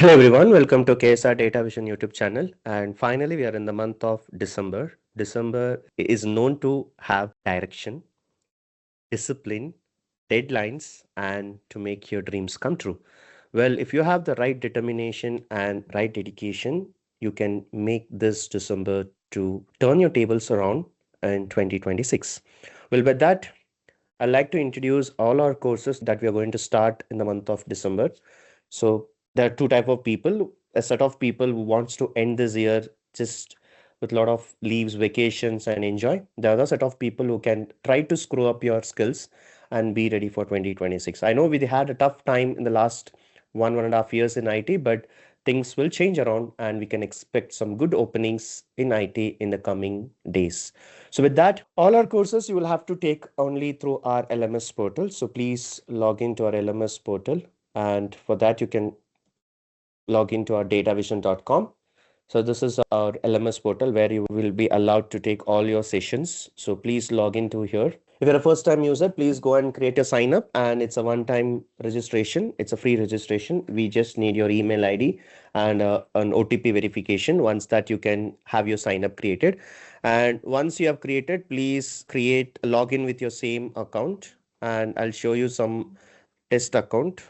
Hello everyone, welcome to KSR Datavizon YouTube channel. And finally, we are in the month of December. December is known to have direction, discipline, deadlines, and to make your dreams come true. Well, if you have the right determination and right dedication, you can make this December to turn your tables around in 2026. Well, with that, I'd like to introduce all our courses that we are going to start in the month of December. So there are two type of people. A set of people who wants to end this year just with a lot of leaves, vacations, and enjoy. The other set of people who can try to screw up your skills and be ready for 2026. I know we had a tough time in the last 1.5 years in IT, but things will change around and we can expect some good openings in IT in the coming days. So with that, all our courses you will have to take only through our LMS portal. So please log into our LMS portal, and for that you can log into our datavision.com. So this is our LMS portal where you will be allowed to take all your sessions. So please log into here. If you're a first time user, please go and create a sign up, and it's a one time registration. It's a free registration. We just need your email ID and an OTP verification. Once that you can have your sign up created. And once you have created, please create a login with your same account, and I'll show you some test account.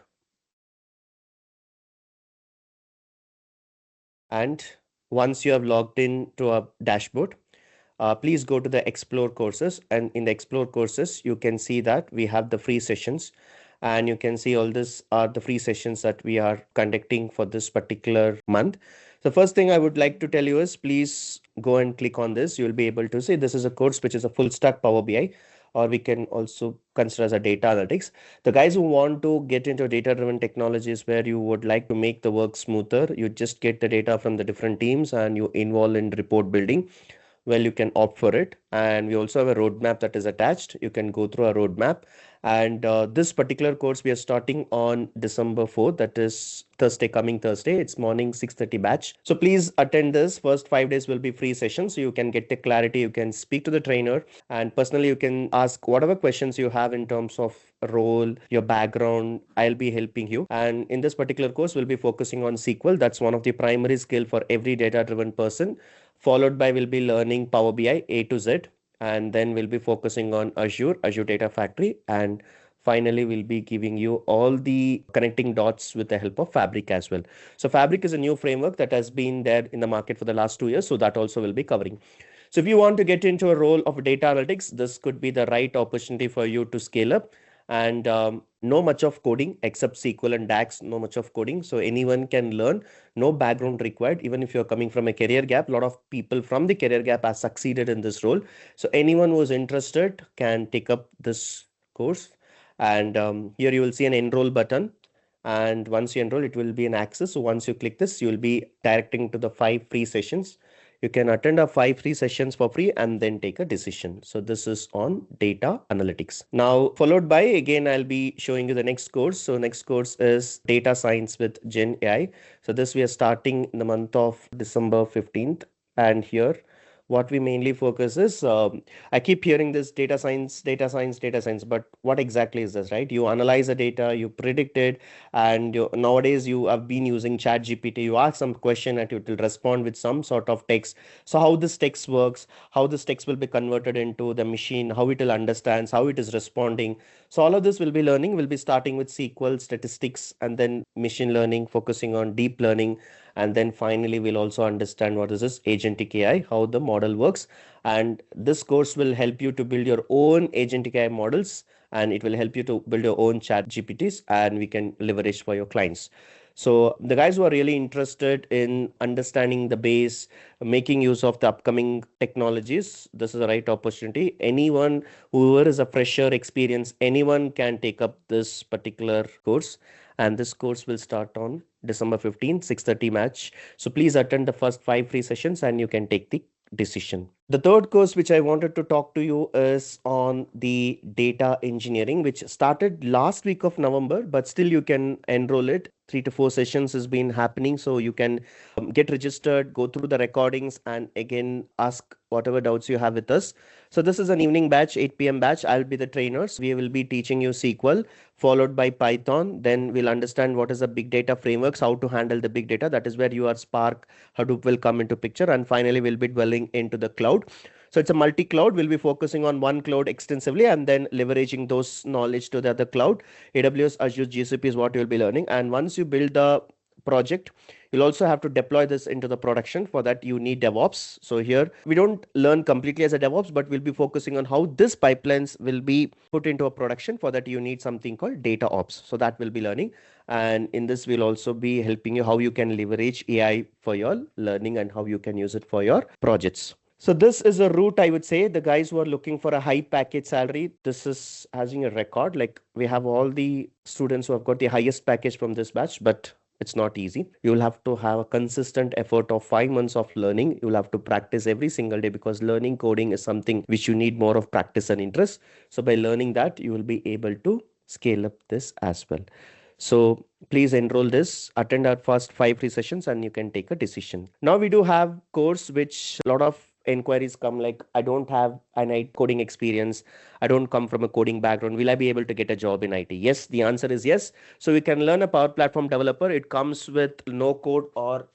And once you have logged in to a dashboard, please go to the explore courses, and in the explore courses you can see that we have the free sessions, and you can see all this are the free sessions that we are conducting for this particular month. The first thing I would like to tell you is please go and click on this. You'll be able to see this is a course which is a full stack Power BI, or we can also consider as a data analytics. The guys who want to get into data driven technologies where you would like to make the work smoother, you just get the data from the different teams and you involve in report building. Well, you can opt for it, and we also have a roadmap that is attached. You can go through a roadmap, and this particular course we are starting on December 4th, that is Thursday, coming Thursday. It's morning 6:30 batch, so please attend this. First 5 days will be free sessions, so you can get the clarity, you can speak to the trainer, and personally you can ask whatever questions you have in terms of role, your background. I'll be helping you, and in this particular course we'll be focusing on SQL. That's one of the primary skill for every data driven person, followed by we'll be learning Power BI A to Z, and then we'll be focusing on Azure Data Factory, and finally we'll be giving you all the connecting dots with the help of Fabric as well. So Fabric is a new framework that has been there in the market for the last 2 years, so that also will be covering. So if you want to get into a role of data analytics, this could be the right opportunity for you to scale up, and no much of coding except SQL and DAX, no much of coding. So anyone can learn, no background required. Even if you're coming from a career gap, a lot of people from the career gap have succeeded in this role. So anyone who is interested can take up this course. And here you will see an enroll button. And once you enroll, it will be an access. So once you click this, you will be directing to the 5 free sessions. You can attend our 5 free sessions for free and then take a decision. So this is on data analytics. Now followed by, again, I'll be showing you the next course. So next course is data science with Gen AI. So this we are starting in the month of December 15th. And here what we mainly focus is, I keep hearing this data science, data science, data science, but what exactly is this, right? You analyze the data, you predict it, and nowadays you have been using chat GPT. You ask some question and it will respond with some sort of text. So how this text works, how this text will be converted into the machine, how it will understands, how it is responding. So all of this will be learning. We'll be starting with SQL, statistics, and then machine learning, focusing on deep learning, and then finally we'll also understand what is this agentic AI, how the model works. And this course will help you to build your own agentic AI models, and it will help you to build your own chat GPTs, and we can leverage for your clients. So the guys who are really interested in understanding the base, making use of the upcoming technologies, this is the right opportunity. Anyone, whoever is a fresher experience, anyone can take up this particular course, and this course will start on December 15th, 6:30 match. So please attend the first 5 free sessions and you can take the decision. The third course which I wanted to talk to you is on the data engineering, which started last week of November, but still you can enroll it. 3 to 4 sessions has been happening, so you can get registered, go through the recordings, and again ask whatever doubts you have with us. So this is an evening batch, 8 p.m. batch. I'll be the trainers. We will be teaching you SQL, followed by Python. Then we'll understand what is a big data frameworks, how to handle the big data. That is where your Spark, Hadoop will come into picture. And finally, we'll be dwelling into the cloud. So it's a multi-cloud. We'll be focusing on one cloud extensively and then leveraging those knowledge to the other cloud. AWS, Azure, GCP is what you'll be learning. And once you build the project, you'll also have to deploy this into the production. For that, you need DevOps. So here we don't learn completely as a DevOps, but we'll be focusing on how this pipelines will be put into a production. For that, you need something called data ops. So that will be learning. And in this, we'll also be helping you how you can leverage AI for your learning and how you can use it for your projects. So this is a route, I would say. The guys who are looking for a high package salary, this is having a record. Like we have all the students who have got the highest package from this batch, but it's not easy. You'll have to have a consistent effort of 5 months of learning. You'll have to practice every single day because learning coding is something which you need more of practice and interest. So by learning that, you will be able to scale up this as well. So please enroll this, attend our first 5 free sessions, and you can take a decision. Now we do have course which a lot of inquiries come like, I don't have an IT coding experience. I don't come from a coding background. Will I be able to get a job in IT? Yes, the answer is yes. So you can learn a Power Platform developer. It comes with no code or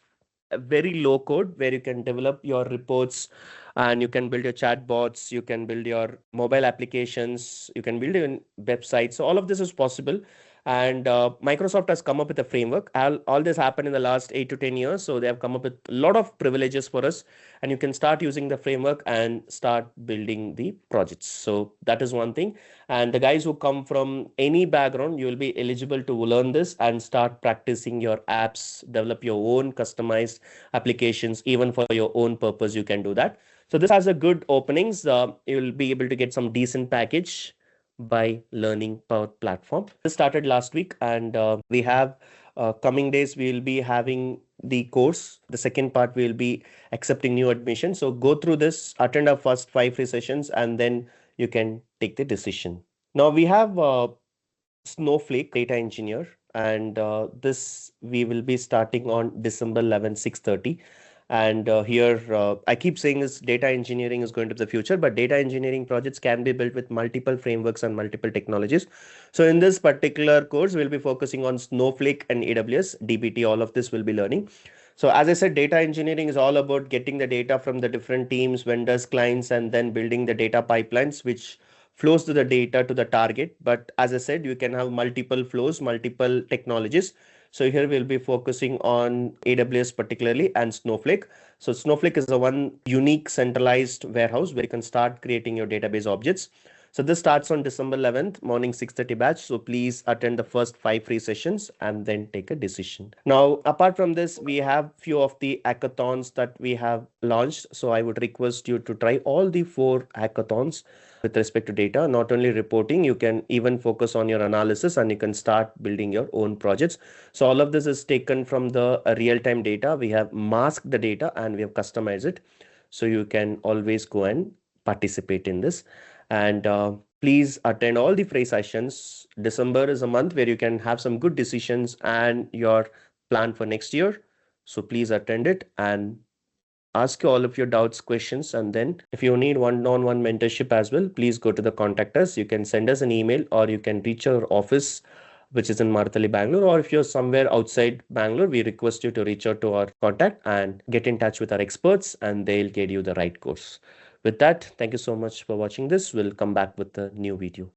a very low code where you can develop your reports and you can build your chatbots, you can build your mobile applications, you can build your websites. So all of this is possible. And Microsoft has come up with a framework. All this happened in the last 8 to 10 years. So they have come up with a lot of privileges for us. And you can start using the framework and start building the projects. So that is one thing. And the guys who come from any background, you will be eligible to learn this and start practicing your apps, develop your own customized applications, even for your own purpose, you can do that. So this has a good openings. You will be able to get some decent package by learning Power Platform. This started last week, and we have coming days we will be having the course. The second part we will be accepting new admission. So go through this, attend our first 5 free sessions, and then you can take the decision. Now we have Snowflake Data Engineer, and this we will be starting on December 11th, 6:30. And here I keep saying is data engineering is going to be the future, but data engineering projects can be built with multiple frameworks and multiple technologies. So in this particular course, we'll be focusing on Snowflake and AWS, DBT, all of this will be learning. So as I said, data engineering is all about getting the data from the different teams, vendors, clients, and then building the data pipelines, which flows to the data to the target. But as I said, you can have multiple flows, multiple technologies. So here we'll be focusing on AWS particularly and Snowflake. So Snowflake is the one unique centralized warehouse where you can start creating your database objects. So this starts on December 11th, morning 6:30 batch. So please attend the first 5 free sessions and then take a decision. Now, apart from this, we have few of the hackathons that we have launched. So I would request you to try all the 4 hackathons with respect to data. Not only reporting, you can even focus on your analysis and you can start building your own projects. So all of this is taken from the real-time data. We have masked the data and we have customized it. So you can always go and participate in this. And please attend all the free sessions. December is a month where you can have some good decisions and your plan for next year. So please attend it and ask all of your doubts, questions, and then if you need one-on-one mentorship as well, please go to the contact us. You can send us an email or you can reach our office, which is in Martali, Bangalore, or if you're somewhere outside Bangalore, we request you to reach out to our contact and get in touch with our experts and they'll get you the right course. With that, thank you so much for watching this. We'll come back with a new video.